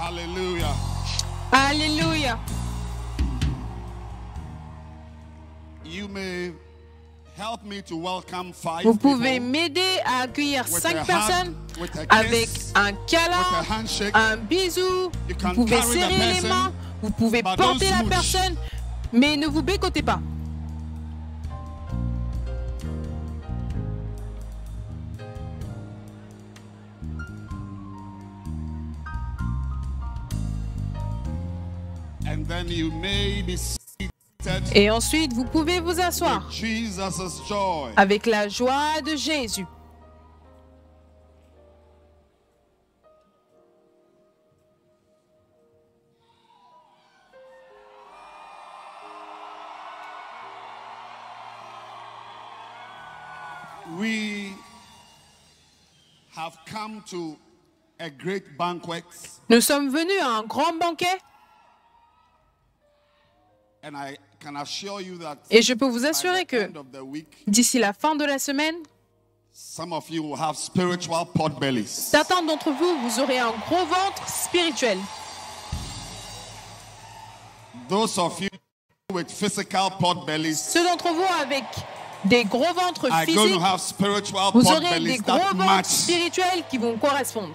Hallelujah. Alléluia. You may help me to welcome 5 Vous pouvez people m'aider à accueillir with 5 a personnes hug, with a avec kiss, un with câlin, a handshake. un bisou. You Vous can pouvez carry the serrer les person, mains, vous pouvez but porter don't la smooch. personne, mais ne vous bécotez pas. And then you may be seated Et ensuite, vous pouvez vous asseoir with Jesus' joy. avec la joie de Jésus. We have come to a great banquet, Nous sommes venus à un grand banquet and I can assure you that et je peux vous by assurer the que end of the week, d'ici la fin de la semaine, some of you will have spiritual pot bellies. certains d'entre vous, vous aurez un gros ventre spirituel. Those of you with physical pot bellies Ceux d'entre vous avec des gros ventres are going to physiques, have spiritual vous pot aurez des bellies gros that ventres match. spirituels qui vont correspondre.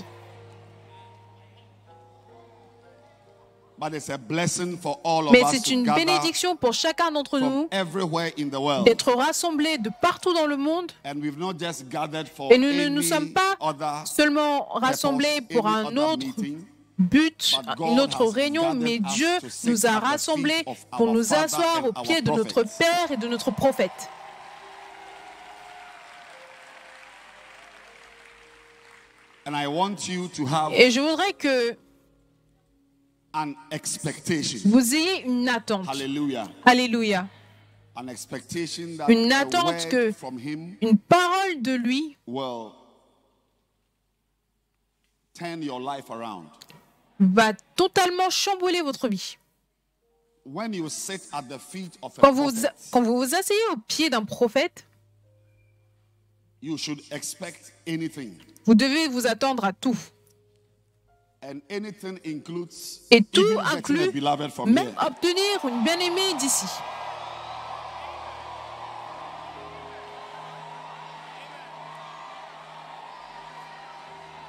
But it's a blessing for all of Mais us c'est to une gather bénédiction pour chacun d'entre from nous everywhere in the world. d'être rassemblés de partout dans le monde. And we've not just gathered for Et nous ne any nous sommes pas other seulement rassemblés purpose, pour any un other autre meeting, but, but God une autre has réunion, gathered mais us Dieu to sit nous a at the feet rassemblés of pour our nous Father asseoir and aux our pieds de notre prophet. Père et de notre prophète. And I want you to have Et je voudrais que an expectation. vous ayez une attente. Hallelujah. Alléluia. An expectation that Une a attente word que from him une parole de lui will turn your life around. va totalement chambouler votre vie. When you sit at the feet of a Quand vous prophet, vous asseyez au pied d'un prophète, you should expect anything. vous devez vous attendre à tout. And anything includes Et tout even getting a inclut beloved from même here. obtenir une bien-aimée d'ici.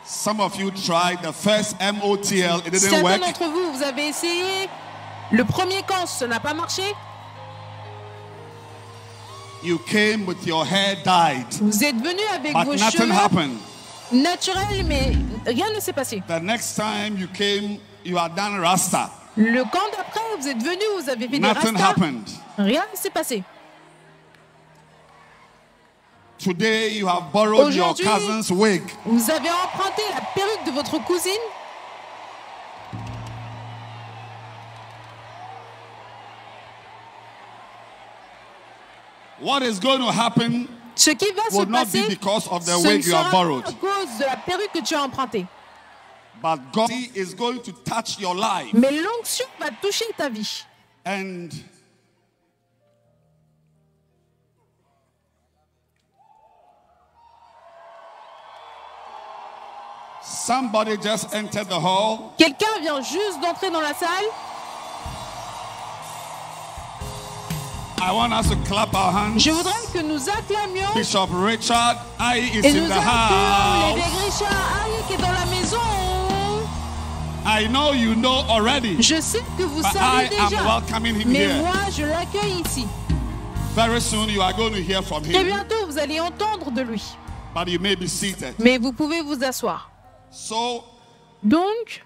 Some of you tried the first MOTL, it didn't Certains work. d'entre vous, vous avez essayé le premier camp, ça n'a pas marché. You came with your hair dyed, Vous êtes venu avec but vos nothing cheveux happened. naturels, mais rien ne s'est passé. The next time you came, you are done Rasta. Le camp d'après, vous êtes venu, vous avez fait des Nothing rastas, happened. rien ne s'est passé. Today you have borrowed your Aujourd'hui, cousin's wig. Vous avez emprunté la perruque de votre cousine. What is going to happen Ce qui va se will not be passer, because of the ce ne wig you have sera borrowed, pas à cause de la perruque que tu as empruntée. but God is going to touch your life. Mais l'onction va toucher ta vie. And somebody just entered the hall. Quelqu'un vient juste d'entrer dans la salle. I want us to clap our hands. Je voudrais que nous acclamions Bishop Richard I is et in nous the acclamions house. l'évêque Richard Harry qui est dans la maison. I know you know already, Je sais que vous but I savez am déjà, welcoming him mais here. moi je l'accueille ici. Very soon you are going to hear from Très him, bientôt vous allez entendre de lui. but you may be seated. Mais vous pouvez vous asseoir. So Donc,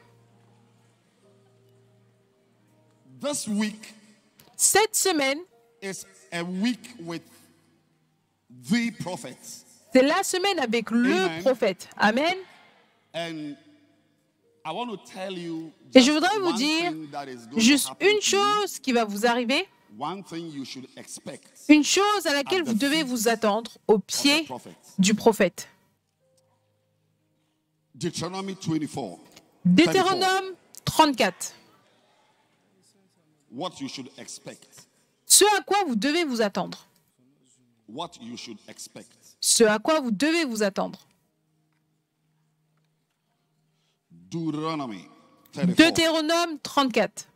this week cette semaine, is a week with the prophets. c'est la semaine avec le Amen. prophète. Amen. And I want to tell you Et just je voudrais vous one dire thing that is going to juste happen une to you, chose qui va vous arriver, one thing you should expect une chose à laquelle At the vous devez feet vous attendre au of the pied prophet. du prophète. Deuteronomy 24. Deutéronome 34. What you should expect. Ce à quoi vous devez vous attendre. What you should expect. Ce à quoi vous devez vous attendre. Deuteronomy Deutéronome 34,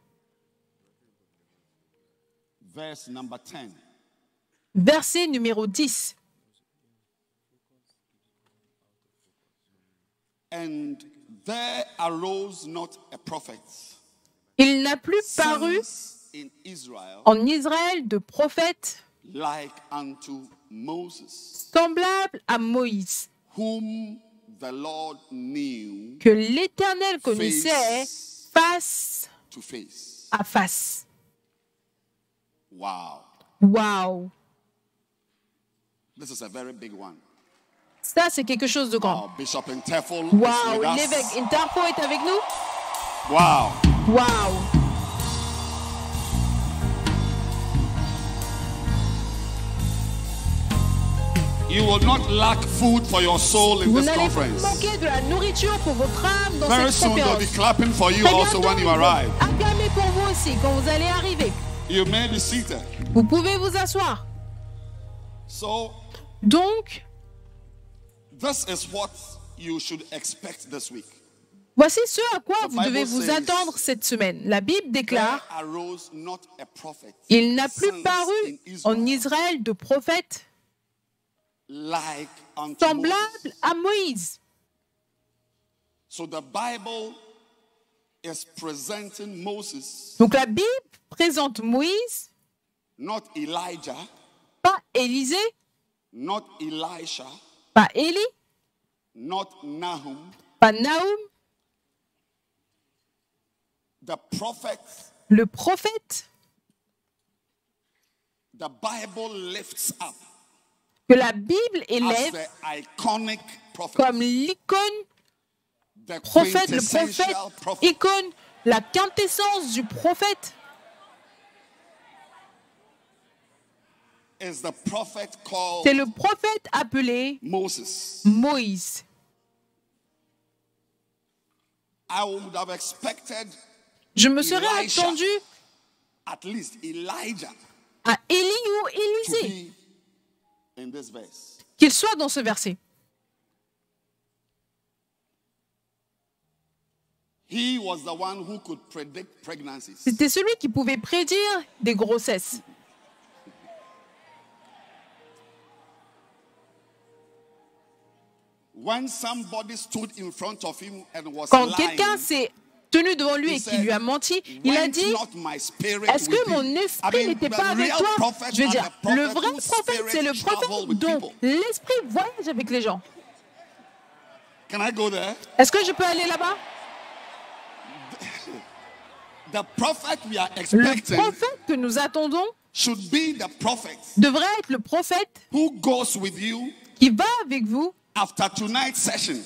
verse number 10. verset numéro 10. And there arose not a prophet Il n'a plus paru since in Israel en Israël de prophète like unto Moses, semblable à Moïse, whom the Lord knew que l'Éternel connaissait face to face. à face. Wow. Waouh! This is a very big one. Ça, c'est quelque chose de grand. Wow. Bishop Interfol is Waouh! with us. L'évêque Interfo est avec nous. Wow. Waouh! You will not lack food for your soul in Vous this n'allez pas conference. manquer de la nourriture pour votre âme dans Very cette soon they'll be conférence. clapping for you Très also bientôt, when you ils vont arrive. acclamer pour vous aussi quand vous allez arriver. You may be seated. Vous pouvez vous asseoir. So Donc, this is what you should expect this week. voici ce à quoi The vous devez Bible vous says, attendre cette semaine. La Bible There déclare, arose not a prophet il n'a plus since paru in Israel en Israël de prophète like unto Moses. semblable à Moïse. So the Bible is presenting Moses, Donc la Bible présente Moïse, not Elijah, pas Élisée, not Elisha, pas Élie, not Nahum, pas Nahum, the prophet. le prophète The Bible lifts up que la Bible as élève the iconic prophet, comme l'icône the prophète, le quintessential prophète, prophet. icône, la quintessence du prophète. Is the prophet called C'est le prophète appelé Moses. Moïse. I would have expected Je me serais Elisha. attendu at least Elijah à Élie ou to Élisée be in this verse. qu'il soit dans ce verset. He was the one who could predict pregnancies. C'était celui qui pouvait prédire des grossesses. When somebody stood in front of him and was Quand lying, quelqu'un s'est tenu devant lui et qui lui a menti, il a "Went dit, not my spirit est-ce with que mon thee?" esprit I mean, n'était the pas avec real toi? prophet Je veux are dire, the prophet le vrai whose prophète, spirit c'est le travel prophète with dont people. l'esprit voyage avec les gens. Can I go there? Est-ce que je peux aller là-bas? The prophet we are Le expecting prophète que nous attendons should be the prophet devrait être le prophète who goes with you qui va avec vous after tonight's session.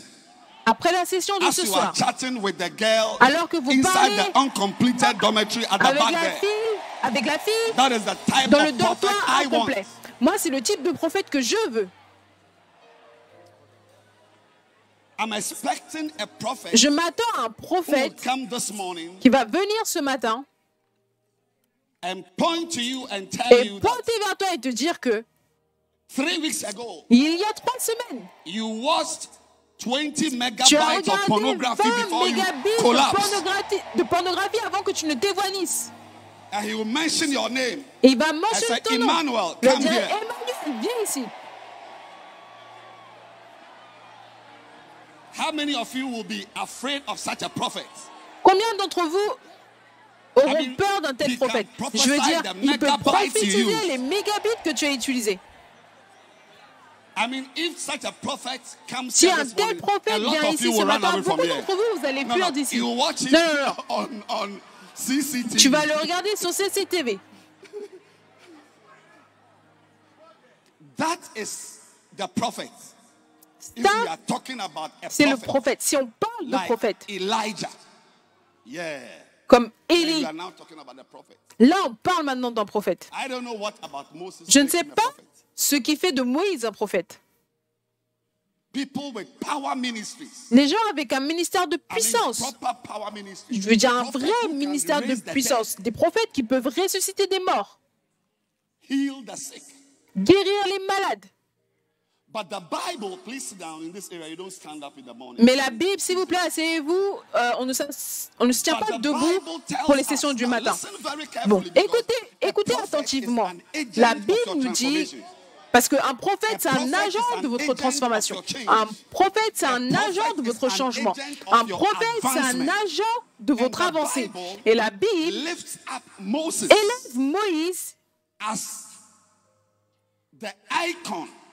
après la session de As ce you are soir. chatting with the girl Alors que vous inside parlez the uncompleted dormitory at the Avec back la there. fille, avec la fille, That is the type dans le of prophet dortoir I want. incomplet. Moi, c'est le type de prophète que je veux. I'm expecting a prophet Je m'attends à un who will prophète come this morning qui va venir ce matin and point to you and tell et you that pointer vers toi et te dire que 3 weeks ago il y a 3 semaines, you watched 20 tu as megabytes of regardé pornography 20 before you mégabits collapsed. de pornographie avant que tu ne t'évanouisses. And he will mention your name. Et il va mentionner I said, ton nom. Emmanuel, Il va come dire, here. Emmanuel, viens ici. How many of you will be afraid of such a prophet? Combien d'entre vous auront I mean, peur d'un tel he can prophète? prophesy Je veux dire, the il peut megabytes you prophétiser use. les mégabits que tu as utilisés. I mean, if such a prophet comes Si here un this tel morning, a prophète lot vient of ici you ce will run matin, away from beaucoup here. d'entre vous, vous allez No, fuir no, d'ici. you watch it Non, non, non. on CCTV. Tu vas le regarder sur CCTV. That is the prophet. If Ça, we are talking about a c'est le prophet, prophète. Si on parle de like prophète, Elijah, yeah. comme And Élie, you are now talking about the prophet. là on parle maintenant d'un prophète. I don't know what about Moses. Je ne makes sais him a pas prophet. ce qui fait de Moïse un prophète. People with power ministries. Les gens avec un ministère de I mean, puissance, proper power ministries. je veux dire un Prophets vrai who can ministère de raise the puissance, des prophètes qui peuvent ressusciter des morts, dead, heal the sick. guérir les malades. But the Bible, please sit down in this area. You don't stand up in the morning. Mais la Bible, s'il vous plaît, asseyez-vous. On ne se tient pas debout pour les sessions du matin. Bon, écoutez attentivement. La Bible nous dit, parce qu'un prophète, c'est un agent de votre transformation. Un prophète, c'est un agent de votre changement. Un prophète, c'est un agent de votre avancée. Et la Bible élève Moïse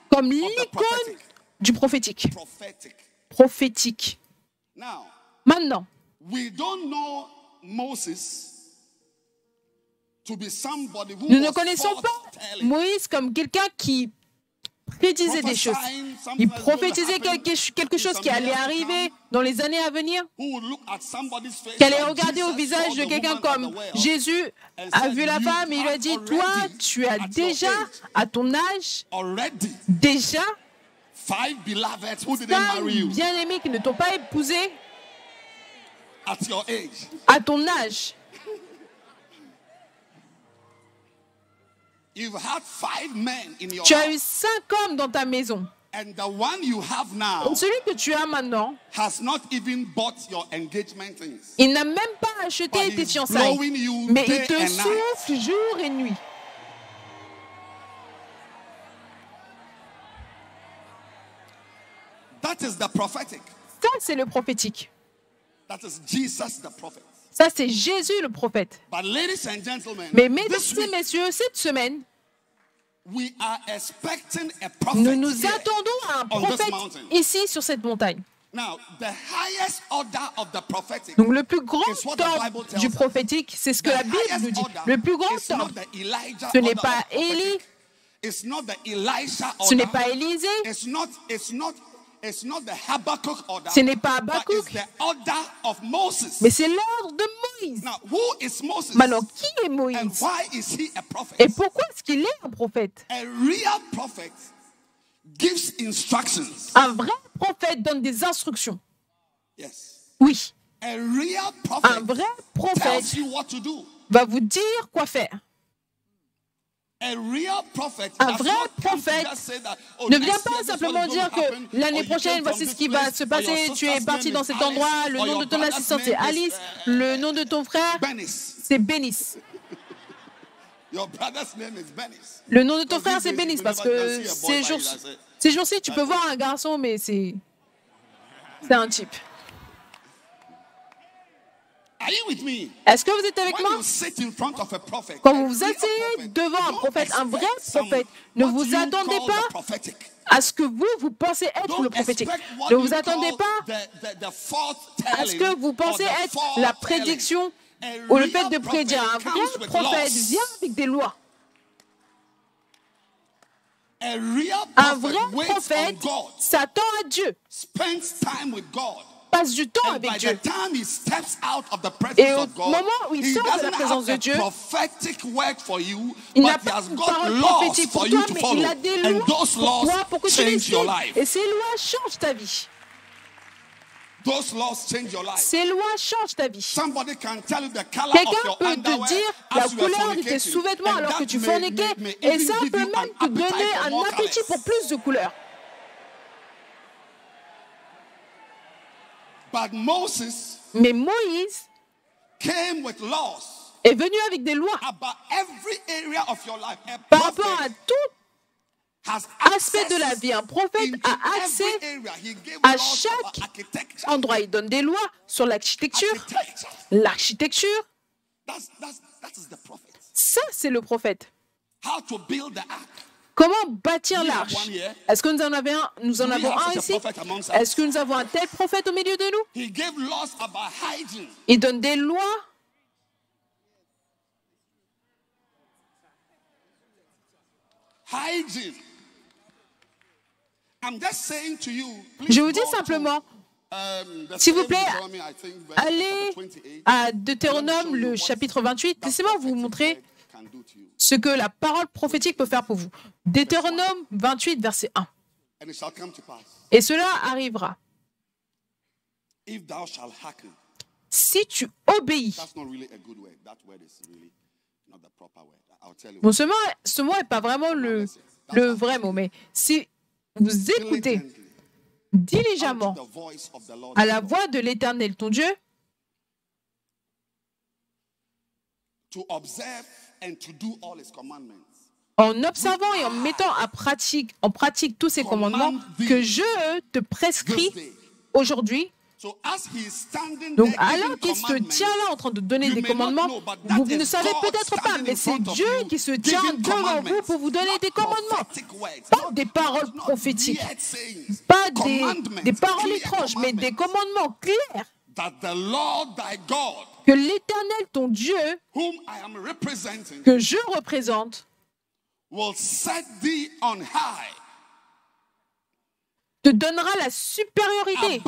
comme l'icône du prophétique. Maintenant, nous ne connaissons pas Moïse comme quelqu'un qui prédisait des choses. Il prophétisait quelque chose qui allait arriver dans les années à venir, qui allait regarder au visage de quelqu'un comme Jésus a vu la femme et il lui a dit, toi, tu as déjà, à ton âge, déjà, 5 bien-aimés qui ne t'ont pas épousé à ton âge. Tu as eu 5 hommes dans ta maison. And the one you have now Celui que tu as maintenant, has not even bought your engagement things. Il n'a même pas acheté tes fiançailles, mais il te souffle jour et nuit. That is the prophetic. Ça, c'est le prophétique. That is Jesus the prophet. Ça, c'est Jésus le prophète. But ladies and gentlemen, mais mesdames et messieurs, cette semaine, we are expecting a prophet nous nous attendons à un prophète ici sur cette montagne. Now, the highest order of the prophetic. Donc le plus grand ordre du prophétique, c'est ce que la Bible nous dit. Le plus grand ordre, ce n'est pas Élie, ce n'est pas Élisée, ce n'est pas Habakkuk, mais c'est l'ordre de Moïse. Maintenant, qui est Moïse? Et pourquoi est-ce qu'il est un prophète? Un vrai prophète donne des instructions. Oui. Un vrai prophète va vous dire quoi faire. Un vrai prophète ne vient pas simplement dire que l'année prochaine, voici ce qui va se passer, tu es parti dans cet endroit, le nom de ton assistante c'est Alice, le nom de ton frère c'est Bénis. Le nom de ton frère c'est Bénis parce que ces jours-ci, tu peux voir un garçon, mais c'est un type. Est-ce que vous êtes avec moi? Quand vous vous asseyez devant un prophète, un vrai prophète, ne vous attendez pas à ce que vous pensez être le prophétique. Ne vous attendez pas à ce que vous pensez être la prédiction ou le fait de prédire. Un vrai prophète vient avec des lois. Un vrai prophète s'attend à Dieu, passe du temps avec Dieu. Et au moment où il sort de la présence de Dieu, il n'a pas une parole prophétique pour toi, mais il a des lois pour toi, pour que tu les suives. Et ces lois changent ta vie. Ces lois changent ta vie. Quelqu'un peut te dire la couleur de tes sous-vêtements alors que tu forniquais, et ça peut même te donner un appétit pour plus de couleurs. Mais Moïse est venu avec des lois par rapport à tout aspect de la vie. Un prophète a accès à chaque endroit. Il donne des lois sur l'architecture. L'architecture, ça c'est le prophète. Comment bâtir l'arche? Est-ce que nous en avons un ici? Est-ce que nous avons un tel prophète au milieu de nous? Il donne des lois. Je vous dis simplement, s'il vous plaît, allez à Deutéronome, le chapitre 28. Laissez-moi vous montrer ce que la parole prophétique peut faire pour vous. Deutéronome 28, verset 1. Et cela arrivera. Si tu obéis. Bon, ce mot n'est pas vraiment le vrai mot, mais si vous écoutez diligemment à la voix de l'Éternel, ton Dieu, en observant et en mettant en pratique tous ces commandements que je te prescris aujourd'hui. Donc, alors qu'il se tient là en train de donner des commandements, vous ne savez peut-être pas, mais c'est Dieu qui se tient devant vous pour vous donner des commandements. Pas des paroles prophétiques, pas des paroles étranges, mais des commandements clairs. Que l'Éternel, ton Dieu, que je représente, te donnera la supériorité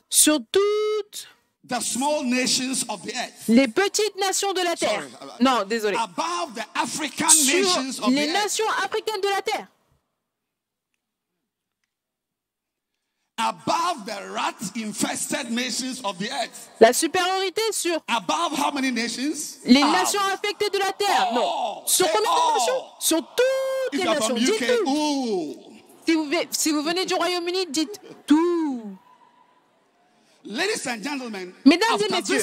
sur toutes les petites nations de la terre. Non, désolé. Sur les nations africaines de la terre. Above the rat-infested nations of the earth. La supériorité sur Above how many nations? Les nations affectées de la terre. Non. Sur combien de nations? Sur toutes les nations. Dites tout. Si vous venez du Royaume-Uni, dites tout. Ladies and gentlemen, mesdames et messieurs,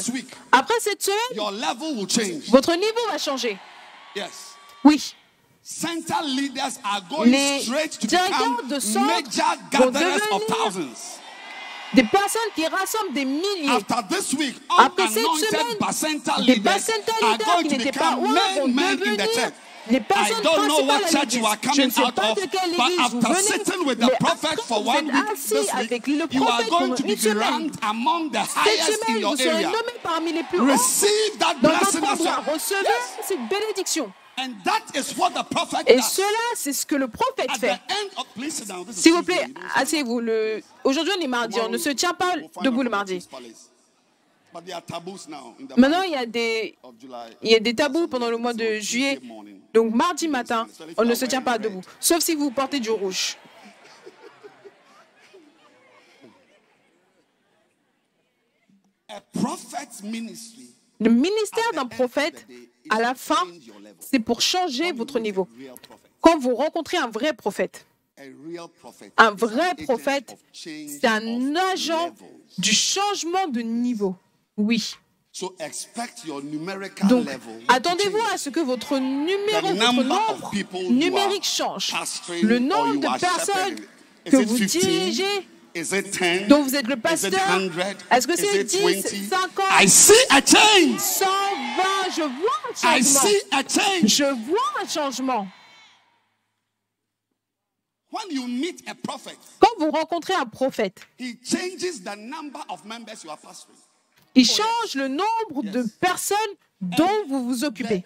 après cette semaine, your level will change. Votre niveau va changer. Yes. Oui. Center leaders are going straight to become major gatherers of thousands. Des personnes qui rassemblent des milliers. Après cette semaine, des center leaders qui n'étaient pas où vont devenir les personnes principales à l'église. Je ne sais pas de quelle église vous venez, mais quand vous êtes assis avec le prophète pendant une semaine, cette semaine, vous serez nommé parmi les plus hauts dans votre endroit. Recevez cette bénédiction. Et cela, c'est ce que le prophète fait. S'il vous plaît, asseyez-vous. Aujourd'hui, on est mardi. On ne se tient pas debout le mardi. Maintenant, il y a des tabous pendant le mois de juillet. Donc, mardi matin, on ne se tient pas debout. Sauf si vous portez du rouge. Le ministère d'un prophète, à la fin, c'est pour changer votre niveau. Quand vous rencontrez un vrai prophète, c'est un agent du changement de niveau. Oui. Donc, attendez-vous à ce que votre nombre numérique change. Le nombre de personnes que vous dirigez, dont vous êtes le pasteur, est-ce que c'est 10, 50, 120? Je vois un changement. Je vois un changement. Quand vous rencontrez un prophète, il change le nombre de personnes dont vous vous occupez.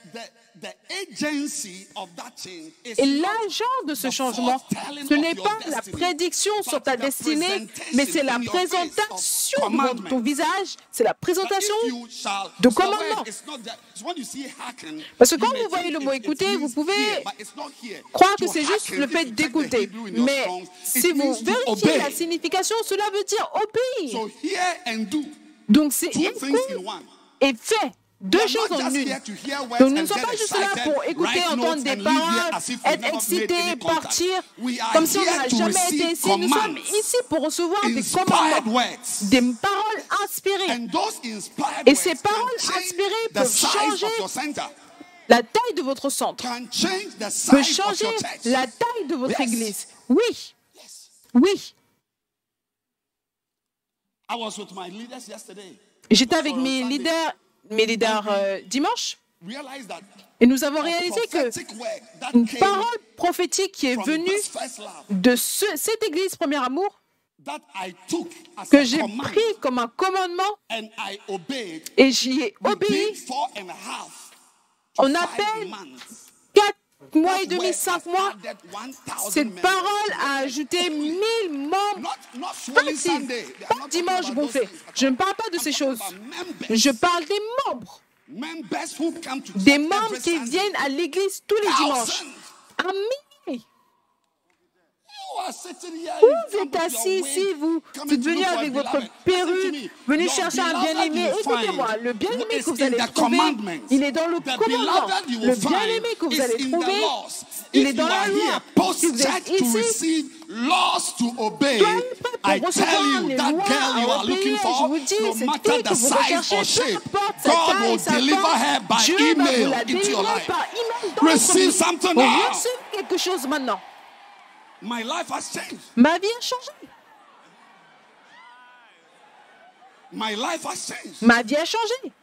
Et l'agent de ce changement, ce n'est pas la prédiction sur ta destinée, mais c'est la présentation de ton visage, c'est la présentation de commandement. Parce que quand vous voyez le mot écouter, vous pouvez croire que c'est juste le fait d'écouter. Mais si vous vérifiez la signification, cela veut dire obéir. Donc c'est écoute et fait. Deux choses en une. Donc nous ne sommes pas juste là pour écouter, entendre des paroles, être excités, partir, comme si on n'a jamais été ici. Nous sommes ici pour recevoir des commandements, des paroles inspirées. Et ces paroles inspirées peuvent changer la taille de votre centre, peuvent changer la taille de votre église. Oui, oui. J'étais avec mes leaders dimanche, et nous avons réalisé qu'une parole prophétique qui est venue de cette église Premier Amour, que j'ai pris comme un commandement et j'y ai obéi, en à peine 4 mois et demi, 5 mois, cette parole a ajouté 1000 membres. Pas dimanche gonflé. Je ne parle pas de ces choses. Je parle des membres. Des membres qui viennent à l'église tous les dimanches. Un millier. Vous êtes assis ici, vous êtes venu avec votre perruque, venu chercher un bien-aimé. Écoutez-moi, le bien-aimé que vous allez trouver, il est dans le commandement. Le bien-aimé que vous allez trouver, il est dans la loi. Si vous êtes ici, laws to obey, I tell you, that girl you are looking for, no matter the size or shape, God will deliver her by email into your life. Receive something now. Receive quelque chose maintenant. My life has changed. Ma vie a changé. My life has changed. Ma vie a changé.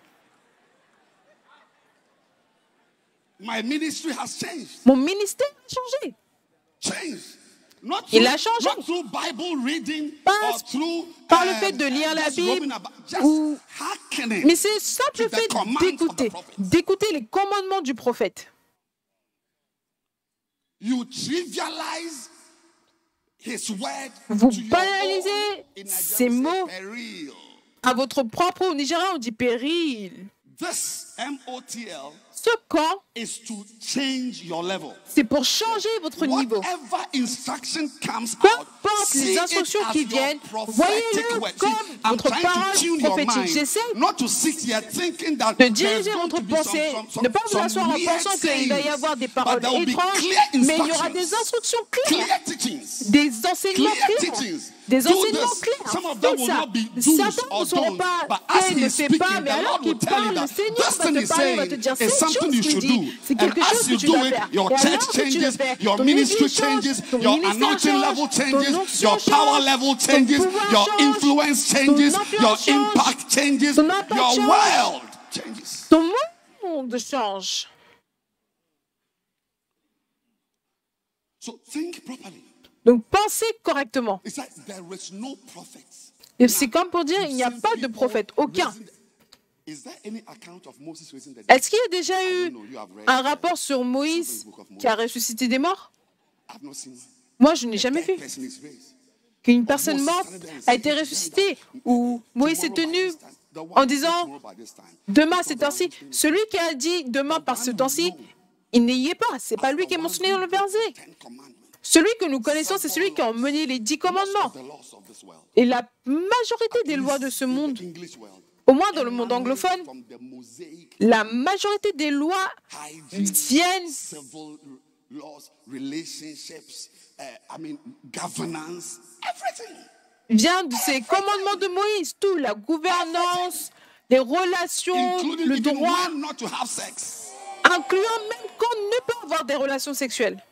My ministry has changed. Mon ministère a changé. Changed. Il a changé. Pas par le fait de lire la Bible, mais c'est le simple fait d'écouter les commandements du prophète. Vous banalisez ces mots. À votre propre au Nigeria, on dit péril. Ce camp, c'est pour changer votre niveau. Peu importe les instructions qui viennent, voyez-le comme votre parole prophétique. J'essaie de diriger votre pensée, ne pas vous asseoir en pensant qu'il va y avoir des paroles étranges, mais il y aura des instructions claires, des enseignements clairs. Des enseignements clairs. Donc ça, certains ne sauront pas qu'elle ne fait pas, mais alors qu'il parle, le Seigneur va te parler, va te dire cette chose qu'il dit. C'est quelque chose que tu dois faire. Et alors que tu le fais, ton ministry change, ton ministère change, ton onction change, ton pouvoir change, ton influence change, ton impact change, ton monde change. So think properly. Donc, pensez correctement. Et c'est comme pour dire, il n'y a pas de prophète, aucun. Est-ce qu'il y a déjà eu un rapport sur Moïse qui a ressuscité des morts? Moi, je n'ai jamais vu. Qu'une personne morte a été ressuscitée, ou Moïse s'est tenu en disant, demain c'est ainsi. Celui qui a dit demain par ce temps-ci, il n'y est pas. Ce n'est pas lui qui est mentionné dans le verset. Celui que nous connaissons, c'est celui qui a emmené les 10 commandements. Et la majorité des lois de ce monde, au moins dans le monde anglophone, la majorité des lois viennent de ces commandements de Moïse. Tout, la gouvernance, les relations, le droit, incluant même qu'on ne peut avoir des relations sexuelles.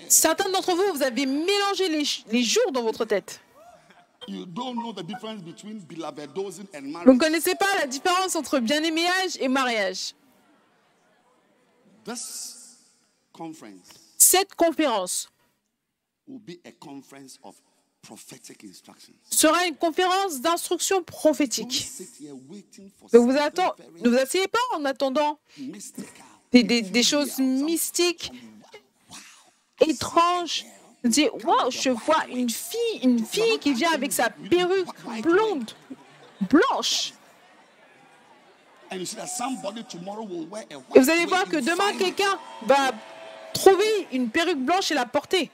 Certains d'entre vous, vous avez mélangé les jours dans votre tête. Vous ne connaissez pas la différence entre bien-aimage et mariage. Cette conférence sera une conférence d'instruction prophétique. Ne vous asseyez pas en attendant des choses mystiques, étranges. Vous dites, wow, je vois une fille qui vient avec sa perruque blonde, blanche. Et vous allez voir que demain, quelqu'un va trouver une perruque blanche et la porter.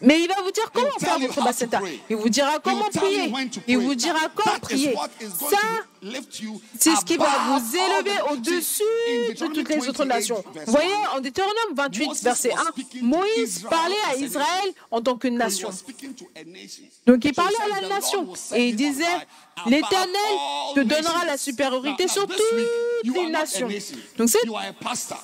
Mais il va vous dire comment faire votre bacenta. Il vous dira comment prier. Il vous dira quand prier. Ça, c'est ce qui va vous élever au-dessus de toutes les autres nations. Vous voyez, en Deutéronome 28, verset 1, Moïse parlait à Israël en tant que nation. Donc il parlait à la nation et il disait, l'Éternel te donnera la supériorité sur toutes les nations. Donc cette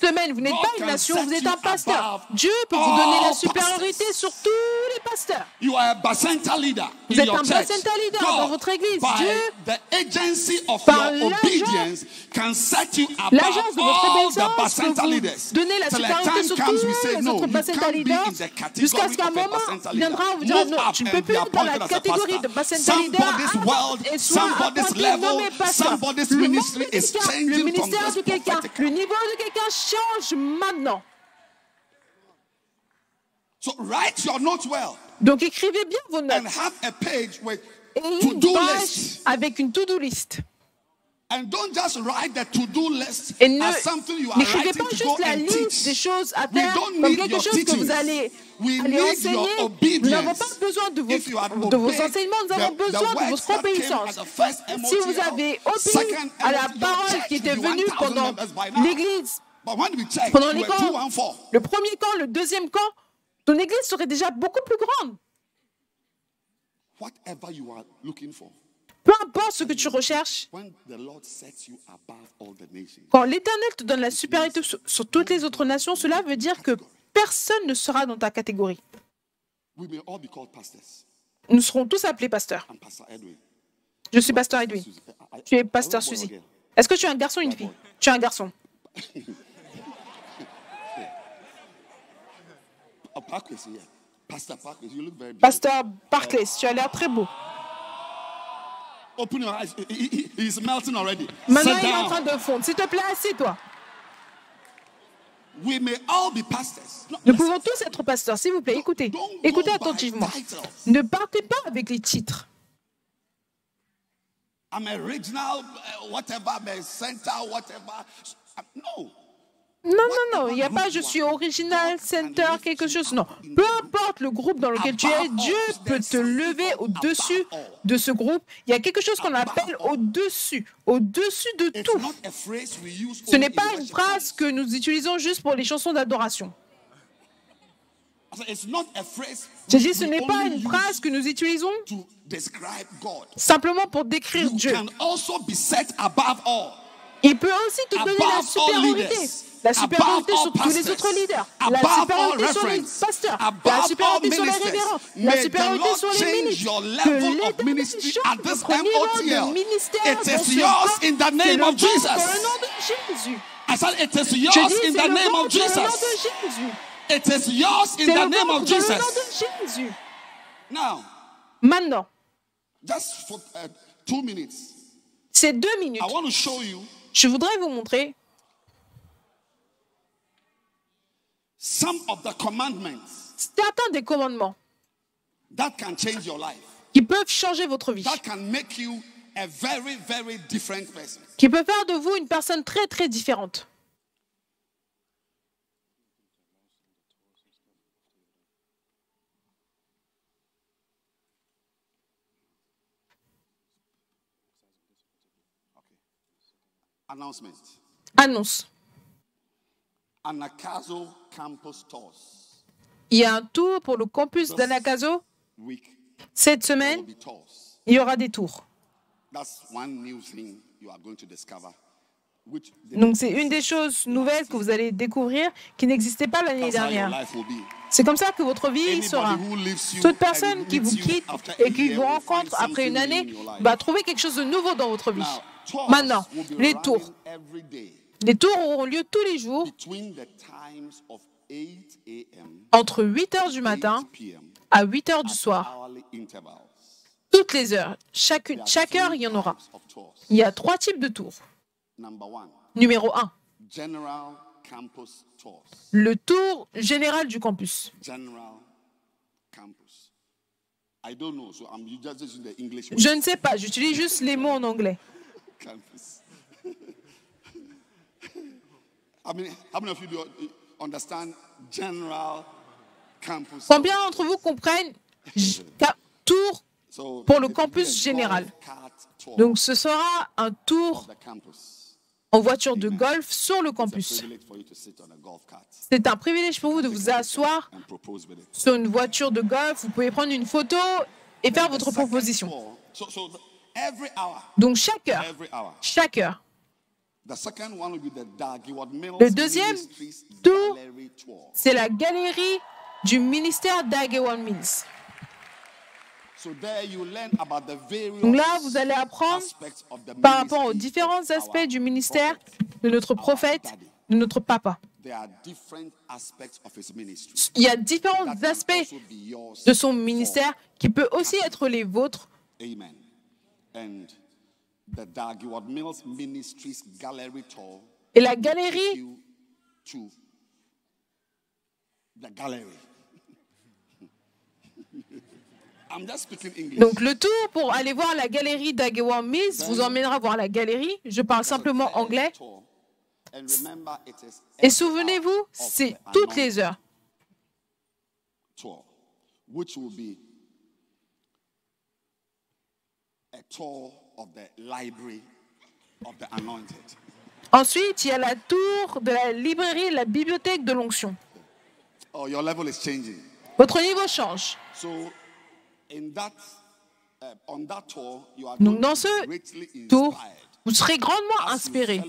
semaine, vous n'êtes pas une nation, vous êtes un pasteur. Dieu peut vous donner la supériorité sur tous les pasteurs. Vous êtes un bacenta leader dans votre église. Dieu, par l'agence de votre obéissance, peut vous donner la supériorité sur tous les autres bacenta leaders, jusqu'à ce qu'un moment viendra où vous dira non, tu ne peux plus être dans la catégorie de bacenta leader et soit nommé pasteur. Le ministère de quelqu'un, le niveau de quelqu'un change maintenant. Donc écrivez bien vos notes. Et une page avec une to-do list. Et n'écrivez pas juste la liste des choses à faire comme quelque chose que vous allez enseigner. Nous n'avons pas besoin de vos enseignements, nous avons besoin de votre obéissance. Si vous avez obéi à la parole qui était venue pendant l'Église, pendant les camps, le premier camp, le deuxième camp, ton Église serait déjà beaucoup plus grande. Peu importe ce que tu recherches, quand l'Éternel te donne la supériorité sur toutes les autres nations, cela veut dire que personne ne sera dans ta catégorie. Nous serons tous appelés pasteurs. Je suis pasteur Edwin. Tu es pasteur Suzy. Est-ce que tu es un garçon ou une fille? Tu es un garçon. Pasteur Barclays, tu as l'air très beau. Open your eyes. He's melting already. Maintenant, il est en train de fondre. S'il te plaît, assieds-toi. We may all be pastors. Nous pouvons tous être pasteurs. S'il vous plaît, écoutez. Écoutez attentivement. Ne partez pas avec les titres. I'm a regional, whatever, I'm a center, whatever. No. Non, il n'y a pas je suis original, center, quelque chose. Non, peu importe le groupe dans lequel tu es, Dieu peut te lever au-dessus de ce groupe. Il y a quelque chose qu'on appelle au-dessus de tout. Ce n'est pas une phrase que nous utilisons juste pour les chansons d'adoration. J'ai dit, ce n'est pas une phrase que nous utilisons simplement pour décrire Dieu. Il peut aussi te donner la supériorité. La supériorité sur tous les autres leaders, la supériorité sur les pasteurs, la supériorité sur les révérends, la supériorité sur les ministres. Que l'Éternel change votre niveau de ministère dans ce temps, dans le nom de Jésus. It is yours in the name of Jesus. It is yours in the name of Jesus. Maintenant, just for 2 minutes, c'est 2 minutes. I want to show you. Je voudrais vous montrer some of the commandments certains des commandements that can change your life, qui peuvent changer votre vie, that can make you a very, very different person. Qui peuvent faire de vous une personne très, très différente. Announcement. Annonce. Anagkazo Campus Tours. Il y a un tour pour le campus d'Anagkazo. Cette semaine, il y aura des tours. Donc c'est une des choses nouvelles que vous allez découvrir qui n'existait pas l'année dernière. C'est comme ça que votre vie sera. Toute personne qui vous quitte et qui vous rencontre après une année va trouver quelque chose de nouveau dans votre vie. Maintenant, les tours. Les tours auront lieu tous les jours entre 8 h du matin à 8 h du soir. Toutes les heures. Chaque heure, il y en aura. Il y a 3 types de tours. Numéro 1. Le tour général du campus. Je ne sais pas, j'utilise juste les mots en anglais. Combien d'entre vous comprennent tour pour le campus général? Donc ce sera un tour en voiture de golf sur le campus. C'est un privilège pour vous de vous asseoir sur une voiture de golf. Vous pouvez prendre une photo et faire votre proposition. Donc chaque heure. Le deuxième tour, c'est la galerie du ministère d'Agewon Mills. Donc là, vous allez apprendre par rapport aux différents aspects du ministère de notre prophète, de notre papa. Il y a différents aspects de son ministère qui peut aussi être les vôtres. Et la galerie Donc le tour pour aller voir la galerie d'Agawam Mills vous emmènera voir la galerie. Je parle simplement anglais. Et souvenez-vous, c'est toutes les heures. Ensuite, il y a la tour de la librairie, la bibliothèque de l'onction. Votre niveau change. Donc dans ce tour, vous serez grandement inspiré,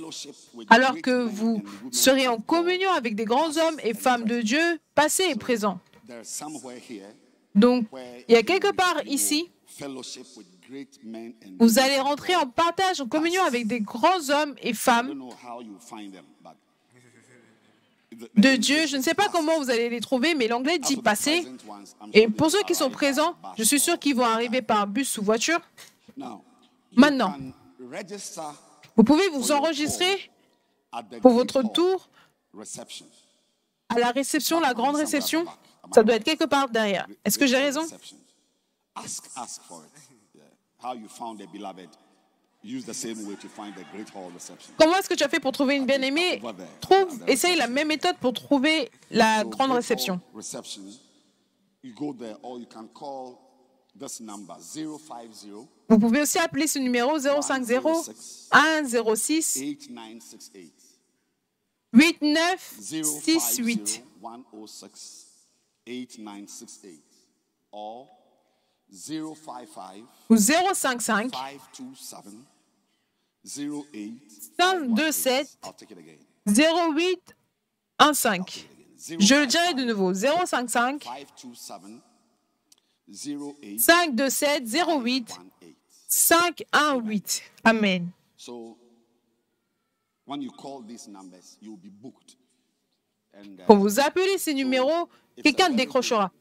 alors que vous serez en communion avec des grands hommes et femmes de Dieu, passés et présents. Donc, il y a quelque part ici, vous allez rentrer en partage, en communion avec des grands hommes et femmes de Dieu. Je ne sais pas comment vous allez les trouver, mais l'anglais dit passer. Et pour ceux qui sont présents, je suis sûr qu'ils vont arriver par bus ou voiture. Maintenant, vous pouvez vous enregistrer pour votre tour à la réception, la grande réception. Ça doit être quelque part derrière. Est-ce que j'ai raison? Comment est-ce que tu as fait pour trouver une bien-aimée? Essaye la même méthode pour trouver la grande réception. Vous pouvez aussi appeler ce numéro 050 106 8968 ou 055 527 0815. Je le dirai de nouveau, 055 527 08 518. Amen. Quand vous appelez ces numéros, quelqu'un décrochera.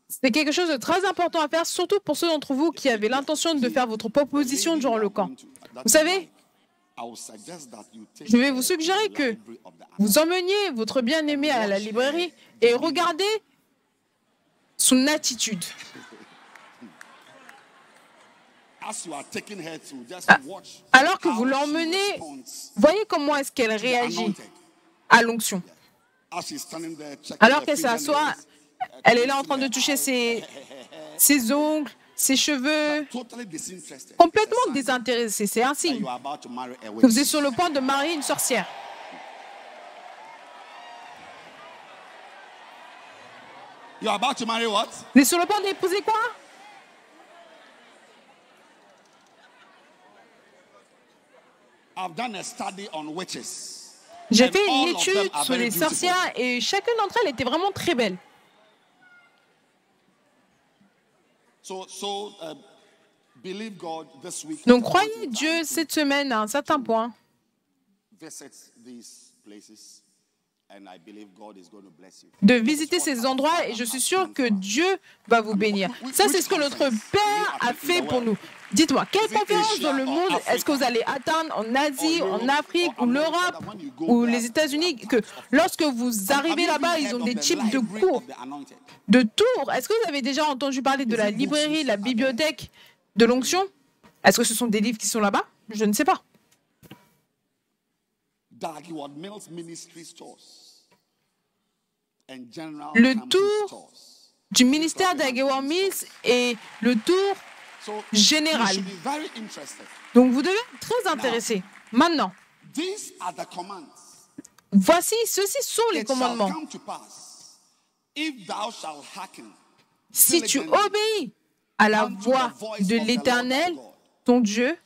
C'est quelque chose de très important à faire, surtout pour ceux d'entre vous qui avaient l'intention de faire votre proposition durant le camp. Vous savez, je vais vous suggérer que vous emmeniez votre bien-aimé à la librairie et regardez son attitude. Alors que vous l'emmenez, voyez comment est-ce qu'elle réagit à l'onction. Alors qu'elle s'assoit, elle est là en train de toucher ses ongles, ses cheveux, complètement désintéressée. C'est un signe que vous êtes sur le point de marier une sorcière. Vous êtes sur le point d'épouser quoi? J'ai fait une étude sur les sorcières et chacune d'entre elles était vraiment très belle. Donc croyez Dieu cette semaine à un certain point. De visiter ces endroits et je suis sûr que Dieu va vous bénir. Ça, c'est ce que notre Père a fait pour nous. Dites-moi, quelle conférence dans le monde est-ce que vous allez atteindre en Asie, en Afrique, ou l'Europe, ou les États-Unis, que lorsque vous arrivez là-bas, ils ont des types de cours, de tours. Est-ce que vous avez déjà entendu parler de la librairie, la bibliothèque de l'onction? Est-ce que ce sont des livres qui sont là-bas? Je ne sais pas. Le tour du ministère d'Agawam Mills et le tour général. Donc vous devez être très intéressé. Maintenant, voici, ceux-ci sont les commandements. Si tu obéis à la voix de l'Éternel, ton Dieu,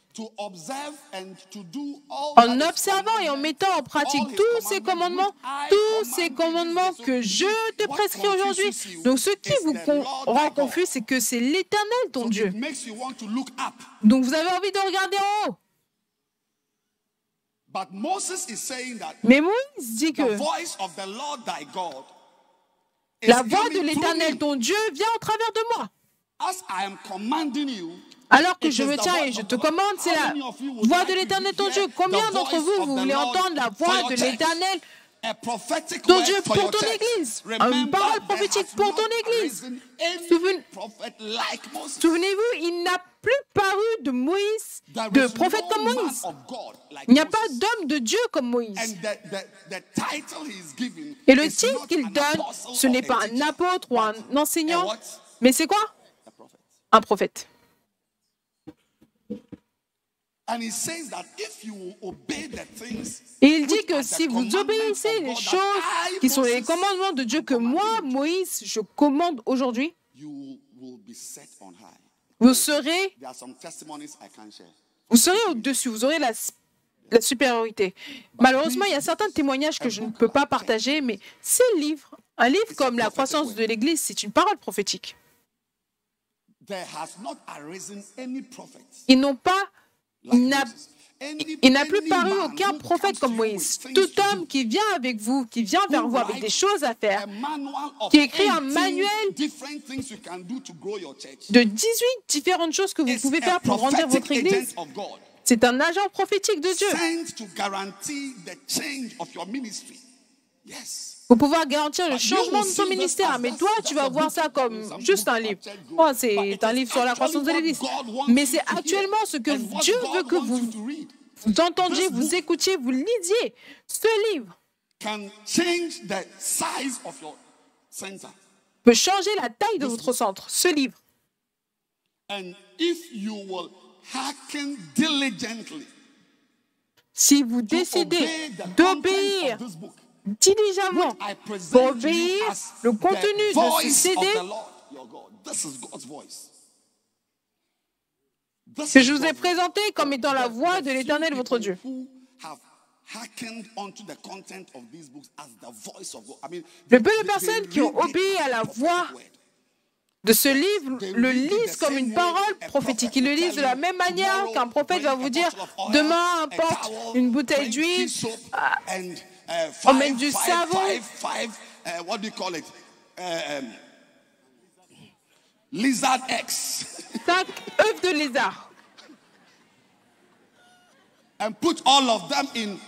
en observant et en mettant en pratique tous ces commandements que je te prescris aujourd'hui. Donc ce qui vous rend confus, c'est que c'est l'Éternel ton Dieu. Donc vous avez envie de regarder en haut. Mais Moïse dit que la voix de l'Éternel ton Dieu vient au travers de moi. Alors que je me tiens et je te commande, c'est la voix de l'Éternel ton Dieu. Combien d'entre vous, vous voulez entendre la voix de l'Éternel ton Dieu pour ton Église? Une parole prophétique pour ton Église. Souvenez-vous, il n'a plus paru de Moïse, de prophète comme Moïse. Il n'y a pas d'homme de Dieu comme Moïse. Et le titre qu'il donne, ce n'est pas un apôtre ou un enseignant, mais c'est quoi? Un prophète. Et il dit que si vous obéissez les choses qui sont les commandements de Dieu que moi, Moïse, je commande aujourd'hui, vous serez au-dessus, vous aurez la supériorité. Malheureusement, il y a certains témoignages que je ne peux pas partager, mais ces livres, un livre comme La croissance de l'Église, c'est une parole prophétique. Il n'a plus paru aucun prophète comme Moïse. Tout homme qui vient avec vous, qui vient vers vous avec des choses à faire, qui écrit un manuel de 18 différentes choses que vous pouvez faire pour grandir votre Église, c'est un agent prophétique de Dieu. Pour pouvoir garantir le changement de ton ministère. Mais toi, tu vas voir ça comme juste un livre. Oh, c'est un livre sur la croissance de l'Église. Mais c'est actuellement ce que Dieu veut que vous entendiez, vous écoutiez, vous lisiez. Ce livre peut changer la taille de votre centre. Ce livre. Si vous décidez d'obéir diligemment pour obéir le contenu de ce CD que je vous ai présenté comme étant la voix de l'Éternel votre Dieu. Le peu de personnes qui ont obéi à la voix de ce livre le lisent comme une parole prophétique. Ils le lisent de la même manière qu'un prophète va vous dire demain apporte une bouteille d'huile, emmène du savon, what do you call it? Lizard eggs. 5 œufs de lézard. And put all of them in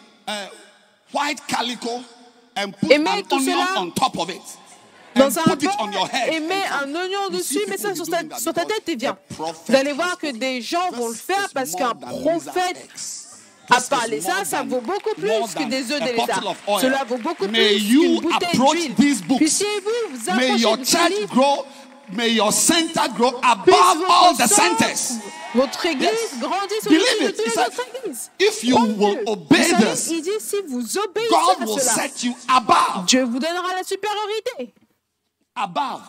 white calico and put an onion on top of it. Dans un pot, et mets un oignon dessus, mets ça sur ta tête et viens. Vous allez voir que des gens vont le faire parce qu'un prophète a parlé. Ça vaut beaucoup plus que des œufs de lézard. Cela vaut beaucoup plus qu'une bouteille d'huile. Puissiez-vous vous approcher de ce livre. May your center grow above all the centers. Votre église grandisse au-dessus de toutes les autres églises. If you will obey this, il dit si vous obéissez God à will cela, set you above. Dieu vous donnera la supériorité. Above.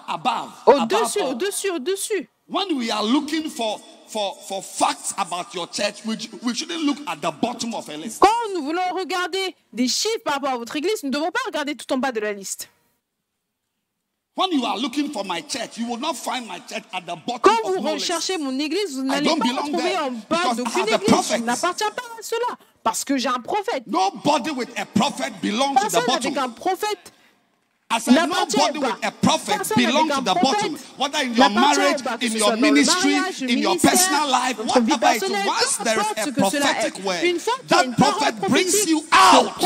Au-dessus. When we are looking for facts about your church, we shouldn't look at the bottom of a list. Quand nous voulons regarder des chiffres par rapport à votre église, nous ne devons pas regarder tout en bas de la liste. When you are looking for my church, you will not find my church at the bottom Quand of vous no recherchez list. mon église, vous n'allez pas me trouver en bas d'aucune église. Je n'appartiens pas à cela parce que j'ai un prophète. Nobody with a prophet belongs to the Personne bottom. avec un prophète I said nobody with a prophet belongs to the bottom. Whether in your marriage, in your ministry, in your personal life, whatever it is, once there is a prophetic word, that prophet brings you out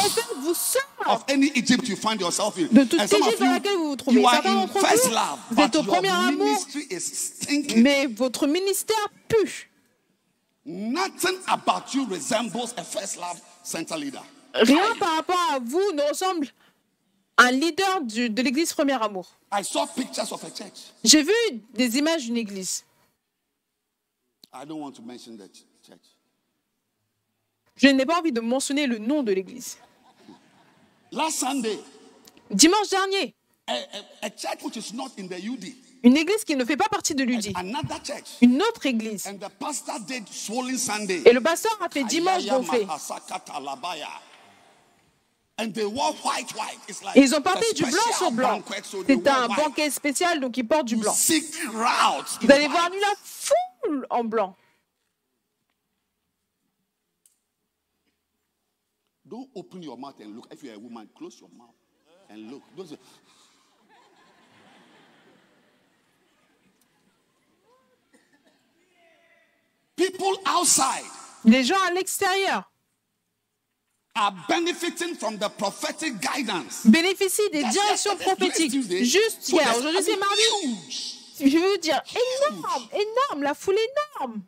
of any Egypt you find yourself in. De toute And some of Égypte dans laquelle vous vous trouvez. you are Certains in d'entre first vous, love, vous êtes but au premier your amour, ministry is stinking. mais votre ministère pue. Nothing about you resembles a first love center leader. Rien par rapport à vous ne ressemble à un leader de l'église Premier Amour. I saw pictures of a church. J'ai vu des images d'une église. I don't want to mention the church. Je n'ai pas envie de mentionner le nom de l'église. Last Sunday, Dimanche dernier, a church which is not in the UD. une église qui ne fait pas partie de l'UDI. Another church. Une autre église. And the pastor did swollen Sunday. Et le pasteur a fait dimanche gonflé. And they wore white. It's like Ils ont porté a du blanc special sur blanc. banquet, so they C'est wore un white. banquet spécial, donc ils portent du blanc. See crowds in Vous allez voir white. la foule en blanc. Don't open your mouth and look. If you're a woman, close your mouth and look. Don't say, outside les gens à l'extérieur are benefiting from the prophetic guidance. Bénéficient des directions prophétiques. Juste hier, aujourd'hui c'est mardi. Je vais vous dire, énorme, la foule énorme.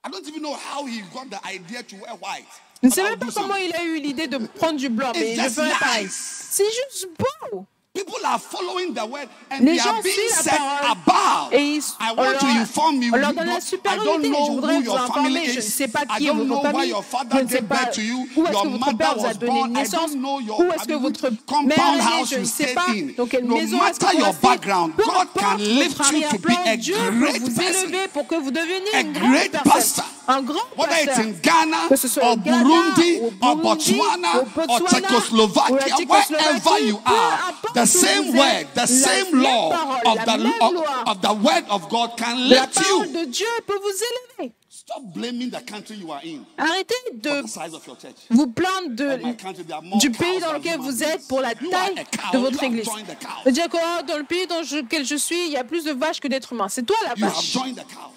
I don't even know how he got the idea to wear white. Je ne sais même pas comment il a eu l'idée de prendre du blanc, mais je ferai pareil. C'est juste beau. People are following the word and Les they gens are being suivent la set parole above. et I want to inform you. on leur donne la I supériorité. don't Je know voudrais who vous your family informer. Je ne is. sais pas I qui est don't votre know where famille. your Je father ne sais gave pas birth to you. où est-ce Your que votre mother père vous a was donné born. I naissance. don't know your Où est-ce que votre compound mère est née. house Je you ne sais stayed pas in. dans quelle No maison est-ce que matter vous your restez. background, Peu God can importe lift votre you to be arrière-plan, a Dieu peut great vous person. élever pour que vous deveniez A une grande great personne. pastor. Un grand Whether it's pasteur. in Ghana Que ce soit or au Ghana, Burundi au or Burundi, Botswana au or Botswana, ou la Czechoslovakia, wherever Tchécoslovaquie, you peu are, importe the où same vous word, êtes, the la same même law parole, of la the même loi of the word of God can de la lift parole you. de Dieu peut vous élever. Stop blaming the country you are in Arrêtez for de the size of your church. vous plaindre In my country, there are more du cows pays dans than lequel human vous beings. êtes pour la You are taille a cow. de You votre have église. joined the cows. C'est-à-dire que dans le pays dans lequel je suis, il y a plus de vaches que d'êtres humains. C'est toi la You have vache. joined the cows.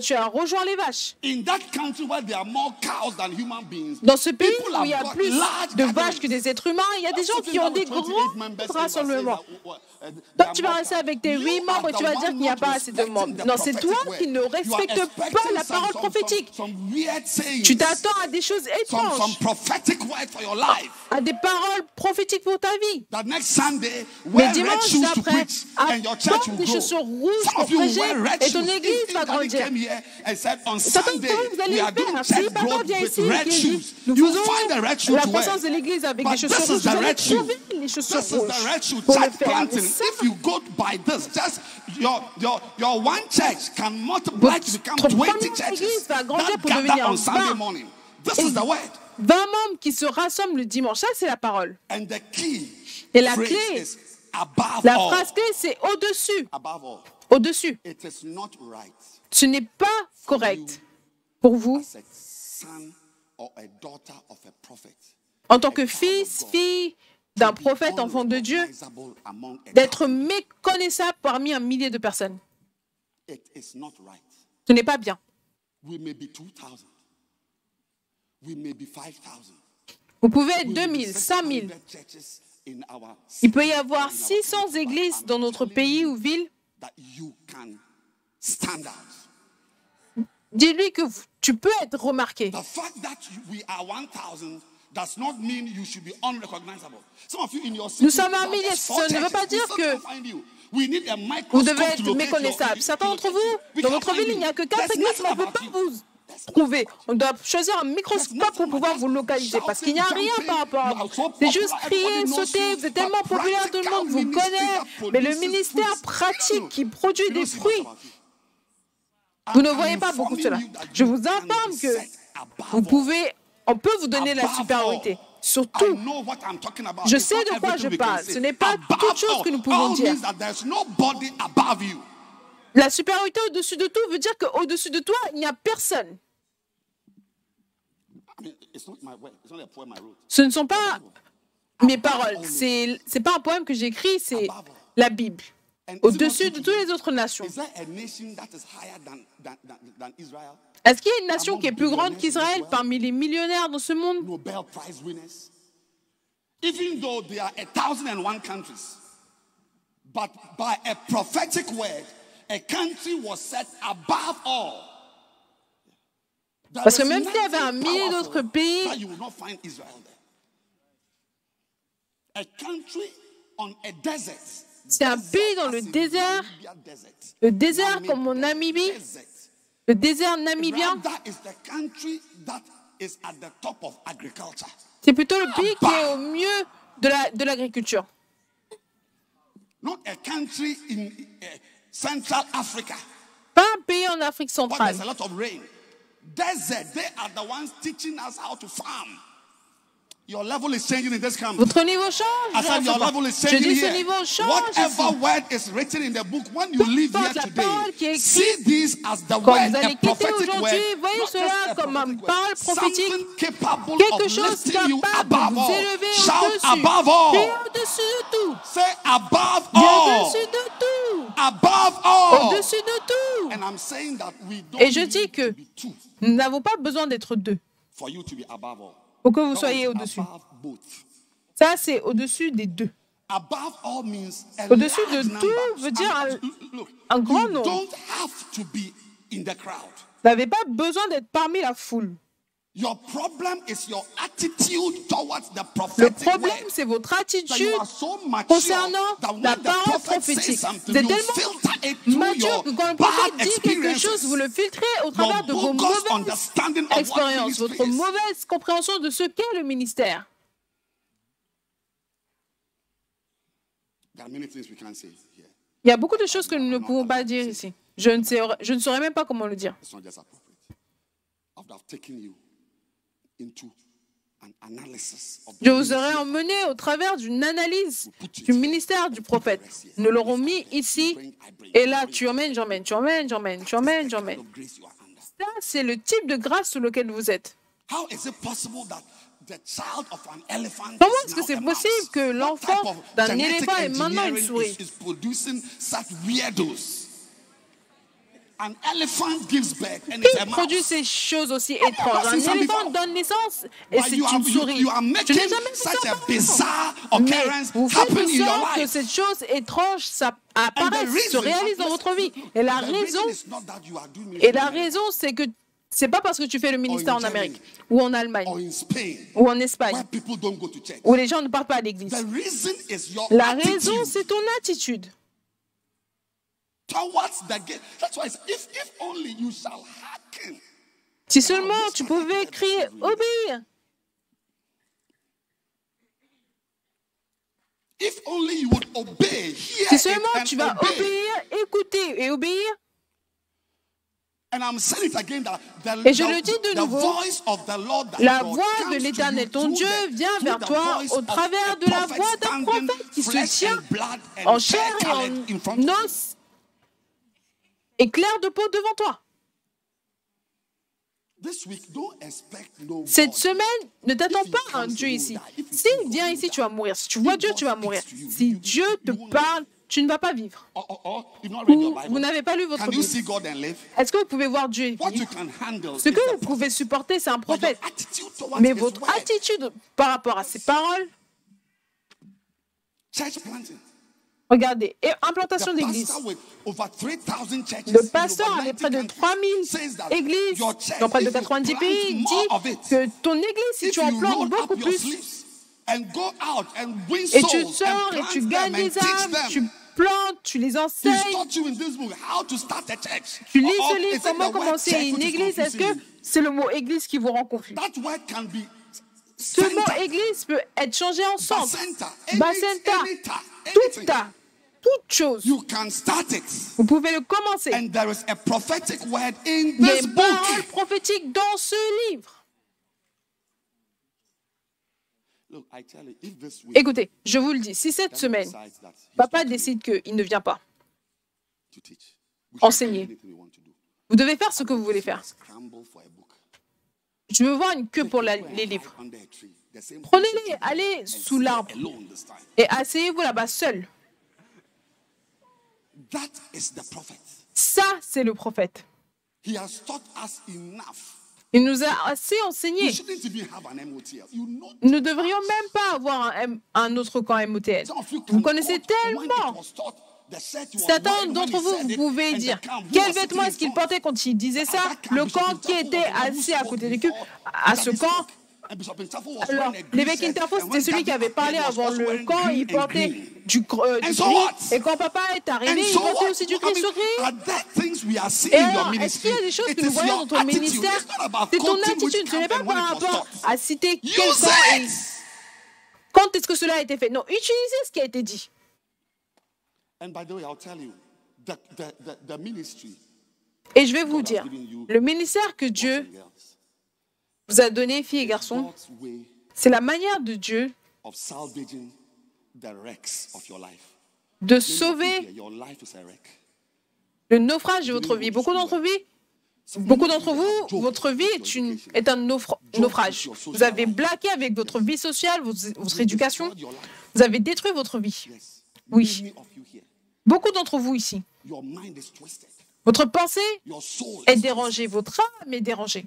Tu as rejoint les vaches. In that country where there are more cows than human beings, Dans ce pays people où il y a have got plus large de vaches gatherings. que des êtres humains, il y a des gens qui ont des grands rassemblements. Toi, tu vas rester avec tes 8 membres et tu vas dire qu'il n'y a pas assez de membres. Non, c'est toi qui ne respectes pas la parole prophétique. Tu t'attends à des choses étranges, à des paroles prophétiques pour ta vie. Mais dimanche d'après, apporte des chaussures rouges pour prêcher et ton église va grandir. Certains d'entre vous, vous allez le faire. Si papa vient ici et dit, nous faisons la croissance de l'église avec des chaussures rouges, vous allez trouver les chaussures rouges pour le faire. If you go by this, just your one church can multiply to become 20 churches that gather on Sunday morning. This is the word. 20 membres qui se rassemblent le dimanche, ça c'est la parole. And the key et la clé, la phrase clé, c'est au-dessus. Au-dessus. It is not right. Ce n'est pas correct pour vous, en tant que fils, fille d'un prophète, enfant de Dieu, d'être méconnaissable parmi un millier de personnes. Ce n'est pas bien. Vous pouvez être 2000, 5000. Il peut y avoir 600 églises dans notre pays ou ville. Dis-lui que tu peux être remarqué. Nous sommes un millier. Ça ne veut pas dire que vous devez être méconnaissable. Certains d'entre vous, dans votre ville, il n'y a que 4 églises, mais on ne peut pas vous trouver. On doit choisir un microscope pour pouvoir vous localiser, parce qu'il n'y a rien par rapport à vous. C'est juste crier, sauter, vous êtes tellement populaire, tout le monde vous connaît, mais le ministère pratique qui produit des fruits, vous ne voyez pas beaucoup cela. Je vous informe que on peut vous donner la supériorité. Surtout, je sais de quoi je parle. Ce n'est pas toute chose que nous pouvons dire. La supériorité au-dessus de tout veut dire qu'au-dessus de toi, il n'y a personne. Ce ne sont pas mes paroles. Ce n'est pas un poème que j'ai écrit, c'est la Bible. Au-dessus de toutes les autres nations. Est-ce qu'il y a une nation qui est plus grande qu'Israël parmi les millionnaires dans ce monde? Even though there are 1,001 countries, but by a prophetic word, a country was set above all. Parce que même s'il y avait un millier d'autres pays, c'est un pays dans le désert comme en Namibie, le désert namibien. C'est plutôt le pays qui est au mieux de l'agriculture. Pas un pays en Afrique centrale. Votre niveau change. Je dis ce niveau change. Peu importe la parole qui est écrite. Quand vous allez quitter aujourd'hui, voyez cela comme une parole prophétique. Quelque chose capable de vous élever au-dessus. Puis au-dessus de tout. Au-dessus de tout. au-dessus de tout. Et je dis que nous n'avons pas besoin d'être deux pour que vous soyez au-dessus. Ça, c'est au-dessus des deux. Au-dessus de tout veut dire un grand nombre. Vous n'avez pas besoin d'être parmi la foule. Le problème, c'est votre attitude concernant la parole prophétique. Vous êtes tellement mature que quand le prophète dit quelque chose, vous le filtrez au travers de vos mauvaises expériences, votre mauvaise compréhension de ce qu'est le ministère. Il y a beaucoup de choses que nous ne pouvons pas dire ici. Je ne saurais même pas comment le dire. Je vous aurais emmené au travers d'une analyse du ministère du prophète. Nous l'aurons mis ici et là, tu emmènes, j'emmène, tu emmènes, j'emmène, tu emmènes, j'emmène. Ça, c'est le type de grâce sur lequel vous êtes. Comment est-ce que c'est possible que l'enfant d'un éléphant est maintenant une souris? Qui produit ces choses aussi étranges? Un éléphant donne naissance et c'est une souris. Je n'ai jamais vu ça. Mais vous faites en sorte que cette chose étrange apparaisse, se réalise dans votre vie. Et la raison, c'est que c'est pas parce que tu fais le ministère en Amérique, ou en Allemagne, ou en Espagne, où les gens ne partent pas à l'église. La raison, c'est ton attitude. Si seulement tu pouvais crier « obéir ». Si seulement tu vas obéir, écouter et obéir. Et je le dis de nouveau, la voix de l'Éternel, ton Dieu, vient vers toi au travers de la voix d'un prophète qui se tient en chair et en os et clair de peau devant toi. Cette semaine, ne t'attends pas à un Dieu ici. S'il vient ici, tu vas mourir. Si tu vois Dieu, tu vas mourir. Si Dieu te parle, tu ne vas pas vivre. Ou vous n'avez pas lu votre Bible. Est-ce que vous pouvez voir Dieu vivre? Ce que vous pouvez supporter, c'est un prophète. Mais votre attitude par rapport à ses paroles... Regardez, et implantation d'église. Le pasteur avait près de 3000 églises dans près de 90 pays. Dit que ton église, si tu en plantes beaucoup plus, et tu sors et tu gagnes des âmes, tu plantes, tu les enseignes. Tu lis ce livre, comment commencer une église. Est-ce que c'est le mot église qui vous rend confus? Ce mot église peut être changé en centre, bacenta, toute chose. Vous pouvez le commencer. Il y a une parole prophétique dans ce livre. Écoutez, je vous le dis, si cette semaine, papa décide qu'il ne vient pas enseigner, vous devez faire ce que vous voulez faire. Je veux voir une queue pour les livres. Prenez-les, allez sous l'arbre et asseyez-vous là-bas seul. Ça, c'est le prophète. Il nous a assez enseigné. Nous ne devrions même pas avoir un autre camp MOTS. Vous connaissez tellement. Certains d'entre vous, vous pouvez dire, quel vêtement est-ce qu'il portait quand il disait ça? Le camp qui était assis à côté des cubes, à ce camp. Alors, l'évêque Interfos, c'était celui qui avait parlé avant le camp, il portait du gris. Et quand papa est arrivé, il portait aussi du gris sur gris. Et alors, est-ce qu'il y a des choses que nous voyons dans ton ministère? C'est ton attitude, ce n'est pas par rapport à citer quel camp et quand est-ce que cela a été fait. Non, utilisez ce qui a été dit. Et je vais vous dire, le ministère que Dieu vous a donné, filles et garçons, c'est la manière de Dieu de sauver le naufrage de votre vie. Beaucoup d'entre vous, votre vie est un naufrage. Vous avez blagué avec votre vie sociale, votre éducation. Vous avez détruit votre vie. Oui. Beaucoup d'entre vous ici. Votre pensée est dérangée, votre âme est dérangée.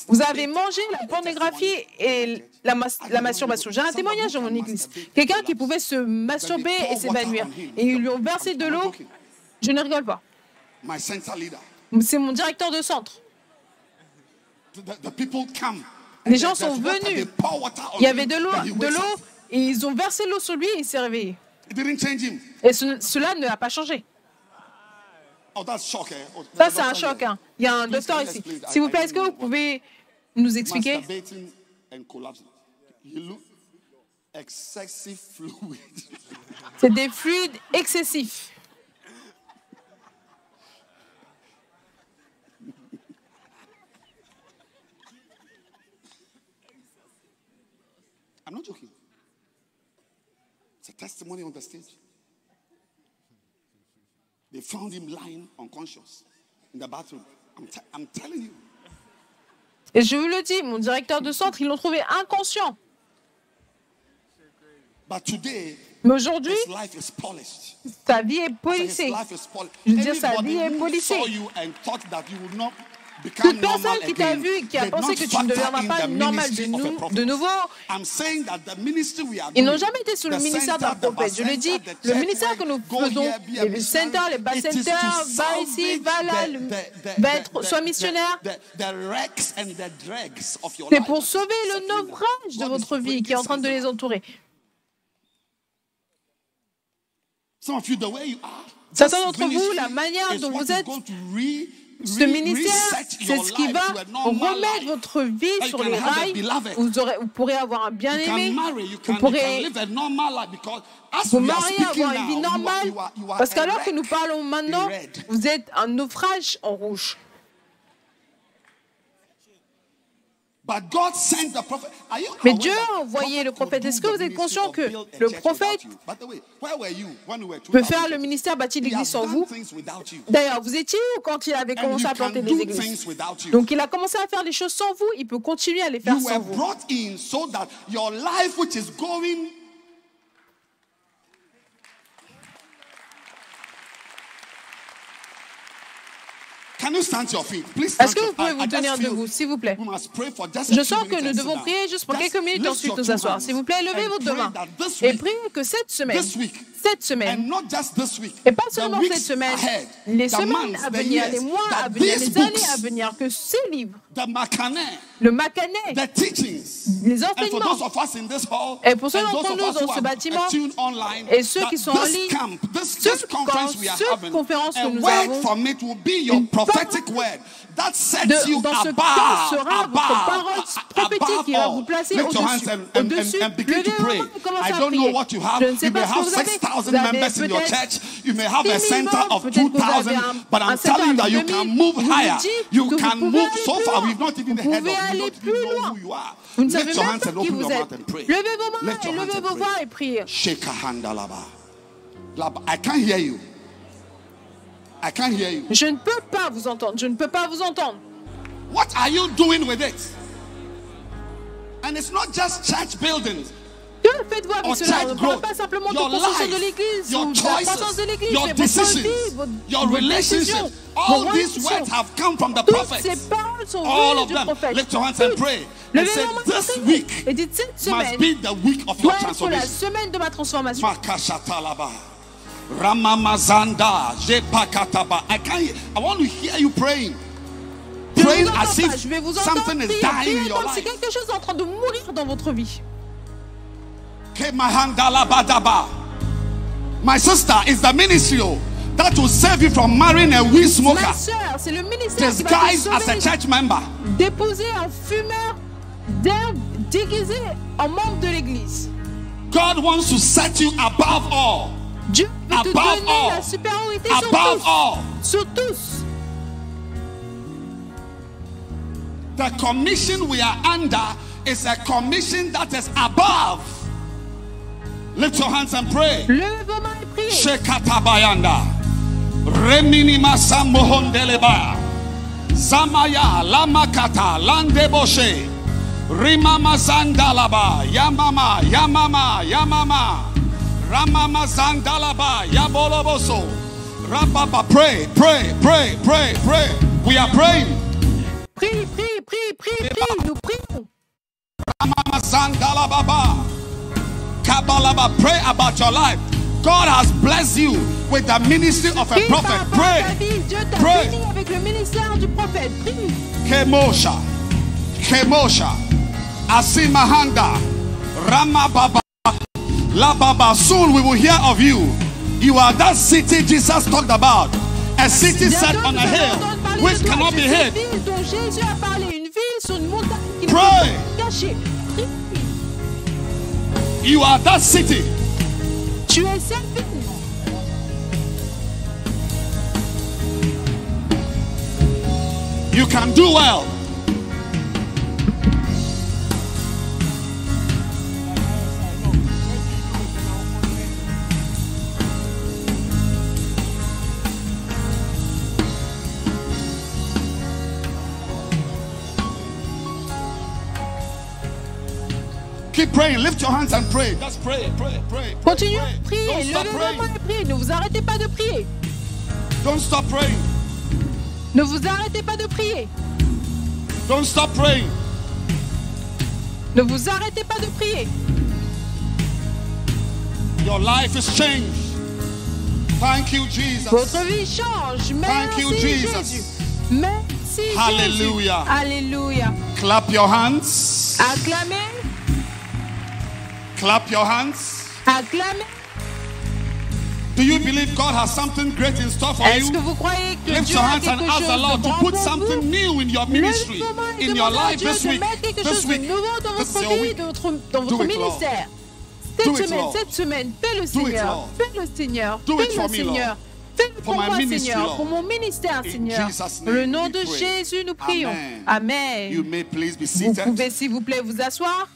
Vous avez mangé la pornographie et la masturbation. J'ai un témoignage dans mon église. Quelqu'un qui pouvait se masturber et s'évanouir. Et ils lui ont versé de l'eau. Je ne rigole pas. C'est mon directeur de centre. Les gens sont venus. Il y avait de l'eau et ils ont versé l'eau sur lui et il s'est réveillé. Et cela ne l'a pas changé. Ça, c'est un choc. Hein. Il y a un docteur ici. S'il vous plaît, est-ce que vous pouvez nous expliquer? C'est des fluides excessifs. I'm not joking. It's a testimony on the stage. They found him lying unconscious in the bathroom. I'm telling you. Et je vous le dis, mon directeur de centre, ils l'ont trouvé inconscient. But today, mais aujourd'hui, sa vie est polissée. Je veux dire, sa vie est polissée. Toute personne qui t'a vu et qui a pensé que tu ne deviendras pas normal de nouveau, ils n'ont jamais été sous le ministère d'un prophète. Je le dis, le ministère que nous faisons, les centers, les bas centers, va ici, va là, sois missionnaire. C'est pour sauver le naufrage de votre vie qui est en train de les entourer. Certains d'entre vous, la manière dont vous êtes, ce ministère, c'est ce qui va remettre votre vie sur les rails. Vous pourrez avoir un bien-aimé, vous pourrez vous marier, avoir une vie normale, parce qu'alors que nous parlons maintenant, vous êtes un naufrage en rouge. Mais Dieu a envoyé le prophète. Est-ce que vous êtes conscient que le prophète peut faire le ministère bâti l'église sans vous? D'ailleurs, vous étiez où quand il avait commencé à planter des églises? Donc il a commencé à faire les choses sans vous, il peut continuer à les faire sans vous. Est-ce que vous pouvez vous tenir debout, s'il vous plaît? Je sens que nous devons prier juste pour quelques minutes et ensuite nous asseoir. S'il vous plaît, levez vos deux mains et priez que cette semaine, et pas seulement cette semaine, les semaines à venir, les mois à venir, les années à venir, que ces livres, le Makané, les enseignements, et pour ceux d'entre nous dans ce bâtiment, et ceux qui sont en ligne, cette conférence que nous avons, une dans ce camp sera votre parole prophétique qui va vous placer au-dessus. Levez vos mains et commencez à prier. Je ne sais pas ce que vous avez. Vous avez peut-être 10 000 membres, peut-être que vous avez un centre de 2000. Je vous dis que vous pouvez aller plus loin. Vous ne savez même pas qui vous êtes. Levez vos mains et levez vos voix et priez. I can't hear you. I can't hear you. Je ne peux pas vous entendre. Je ne peux pas vous entendre. What are you doing with it? And it's not just church buildings. Que faites-vous avec cela? On ne parle pas simplement de construction de l'église ou de la croissance de l'église, mais votre vie, vos décisions, all these words have come from the prophet. Toutes ces paroles sont venues du prophète. Lift your hands and pray. And say, this week et dites, cette semaine must be the week of your doit être la transformation. semaine de ma transformation. Ramamazanda, Jepakataba. I want to hear you praying. Praying as if something is dying in your life. C'est quelque chose en train de mourir dans votre vie. My sister is the ministry that will save you from marrying a weed smoker. Ma sœur, c'est le ministère qui va te disguised as a church member. Déposé un fumeur déguisé en membre de l'église. God wants to set you above all. Dieu veut te donner la supériorité sur tous. The commission we are under is a commission that is above. Lift your hands and pray. Levez vos mains et priez. Shekatabayanda. Remini masamohondeleba. Zamaya lamakata landeboshe. Rimama zandalaba. Yamama yamama yamama. Ramama Zandalaba, Yaboloboso. Rababa, pray, pray, pray, pray, pray. We are praying. Prie, prie, prie, prie, prie. Nous prions. Ramama Zandalababa. Kabalaba, pray about your life. God has blessed you with the ministry of a prophet. Pray. Dieu t'a Pray. béni avec le ministère du prophète. Prie. Kemosha. Kemosha. Asimahanda. Ramababa. Lababa. Soon we will hear of you. You are that city Jesus talked about. A city set on a hill which cannot be hid. Dont Jésus a parlé, une ville sur une montagne qui ne Pray. peut pas cacher. You are that city. Tu es cette ville. You can do well. Keep praying. Lift your hands and pray. Just pray, pray, pray. Continuez pray. à prier. Don't stop Levez vos praying. mains et priez. Ne vous arrêtez pas de prier. Don't stop praying. Ne vous arrêtez pas de prier. Don't stop praying. Ne vous arrêtez pas de prier. Your life is changed. Thank you, Jesus. Votre vie change. Thank you, Merci Jesus. Jésus. Merci Hallelujah. Jésus. Alléluia. Clap your hands. Acclamez. Clap your hands. Acclamez. Do you believe God has something great in store for Est-ce you? que vous croyez que Lift Dieu your a hands and quelque ask chose the de Lord to grand put pour something vous? new in your Levez ministry, vos mains et in your demandez à life Dieu this de week. mettre quelque This chose de week. nouveau dans This votre is your vie, week. dans Do votre it, Lord. ministère. Do it, Lord. Cette semaine, fais-le Do it, Seigneur. Lord. Fais-le Seigneur. Do it Fais-le for me, Seigneur. Lord. Fais-le For pour my moi ministry, Seigneur. Lord. Pour mon ministère In Seigneur. Jesus' Dans le name nom we de pray. Jésus nous prions. Amen. Amen. You may please be Vous seated. pouvez s'il vous plaît vous asseoir.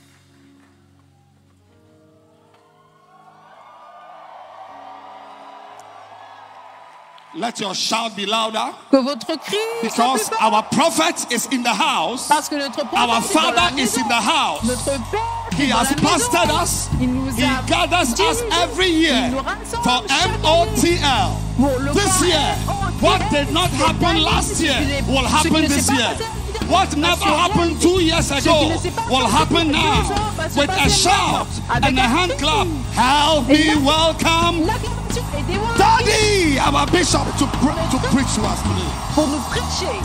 Let your shout be louder. Que votre cri soit plus Because fort. our prophet is in the house. Parce que notre Our prophète est dans la father is maison. in the house. Notre Père He est dans has la maison. pastored us. Il nous He a gathers us dirigés. every year Il nous rassemble for chaque année. MOTL. Pour le This voir year, MOTL. what did not Cette happen année, last ce year qui n'est- will ce qui happen ne s'est this pas year. passé l'année What dernière never va se happened réaliser. 2 years Ce qui ago ne s'est pas will passé happen depuis 2 ans now va se with passer a shout maintenant, avec and a un hand cri. clap. Help Et me là, welcome l'acclamation, aidez-moi Daddy, our bishop, to preach to us today. pour nous prêcher.